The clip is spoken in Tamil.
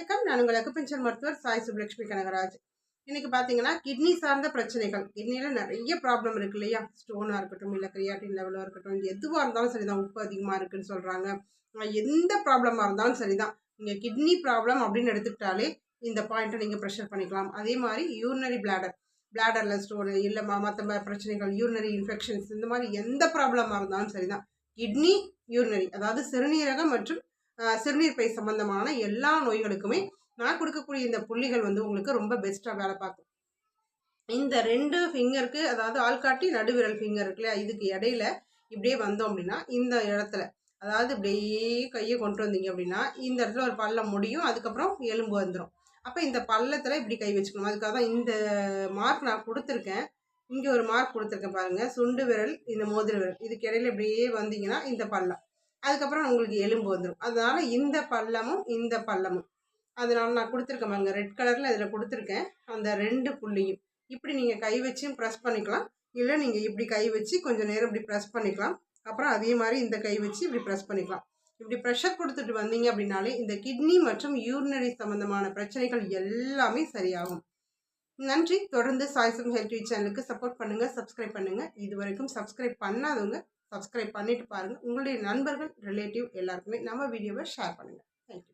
வணக்கம். நான் உங்கள் அக்குபஞ்சர் மருத்துவர் சாய் சுப்லட்சுமி கனகராஜ். இன்னைக்கு பார்த்தீங்கன்னா, கிட்னி சார்ந்த பிரச்சனைகள். கிட்னியில நிறைய ப்ராப்ளம் இருக்கு இல்லையா? ஸ்டோனா இருக்கட்டும், இல்லை கிரியாட்டின் லெவலாக இருக்கட்டும், எதுவாக இருந்தாலும் சரிதான். உப்பு அதிகமாக இருக்குன்னு சொல்கிறாங்க. எந்த ப்ராப்ளமாக இருந்தாலும் சரிதான். நீங்கள் கிட்னி ப்ராப்ளம் அப்படின்னு எடுத்துக்கிட்டாலே இந்த பாயிண்ட்டை நீங்கள் ப்ரெஷர் பண்ணிக்கலாம். அதே மாதிரி யூரினரி பிளாடரில் ஸ்டோனு இல்லை மற்ற பிரச்சனைகள், யூரினரி இன்ஃபெக்ஷன்ஸ், இந்த மாதிரி எந்த ப்ராப்ளமாக இருந்தாலும் சரிதான். கிட்னி, யூரினரி அதாவது சிறுநீரகம் மற்றும் சிறுநீர் பை சம்பந்தமான எல்லா நோய்களுக்குமே நான் கொடுக்கக்கூடிய இந்த புள்ளிகள் உங்களுக்கு ரொம்ப பெஸ்ட்டாக வேலை பார்க்கும். இந்த 2 ஃபிங்கருக்கு, அதாவது ஆள்காட்டி நடுவிரல் ஃபிங்கர் இருக்கு இல்லையா, இதுக்கு இடையில இப்படியே வந்தோம் அப்படின்னா இந்த இடத்துல, அதாவது இப்படியே கையை கொண்டு வந்தீங்க அப்படின்னா இந்த இடத்துல ஒரு பள்ளம் முடியும், அதுக்கப்புறம் எலும்பு வந்துடும். அப்போ இந்த பள்ளத்தில் இப்படி கை வச்சுக்கணும். அதுக்காக தான் இந்த மார்க் நான் கொடுத்துருக்கேன். இங்கே ஒரு மார்க் கொடுத்துருக்கேன் பாருங்கள். சுண்டு விரல், இந்த மோதிர விரல், இதுக்கு இடையில இப்படியே வந்தீங்கன்னா இந்த பள்ளம், அதுக்கப்புறம் உங்களுக்கு எலும்பு வந்துடும். அதனால இந்த பள்ளமும் அதனால நான் கொடுத்துருக்கேன் பாருங்க, ரெட் கலரில் இதில் கொடுத்துருக்கேன். அந்த 2 புள்ளியும் இப்படி நீங்கள் கை வச்சும் ப்ரெஸ் பண்ணிக்கலாம், இல்லை நீங்கள் இப்படி கை வச்சு கொஞ்சம் நேரம் இப்படி ப்ரெஸ் பண்ணிக்கலாம். அப்புறம் அதே மாதிரி இந்த கை வச்சு இப்படி ப்ரெஸ் பண்ணிக்கலாம். இப்படி ப்ரெஷர் கொடுத்துட்டு வந்தீங்க அப்படின்னாலே இந்த கிட்னி மற்றும் யூரினரி சம்மந்தமான பிரச்சனைகள் எல்லாமே சரியாகும். நன்றி. தொடர்ந்து சாய்சம் ஹெல்த் சேனலுக்கு சப்போர்ட் பண்ணுங்கள், சப்ஸ்கிரைப் பண்ணுங்கள். இது வரைக்கும் சப்ஸ்கிரைப் பண்ணாதவங்க சப்ஸ்கிரைப் பண்ணிட்டு பாருங்கள். உங்களுடைய நண்பர்கள், ரிலேட்டிவ் எல்லாருக்குமே நம்ம வீடியோவை ஷேர் பண்ணுங்கள். தேங்க்யூ.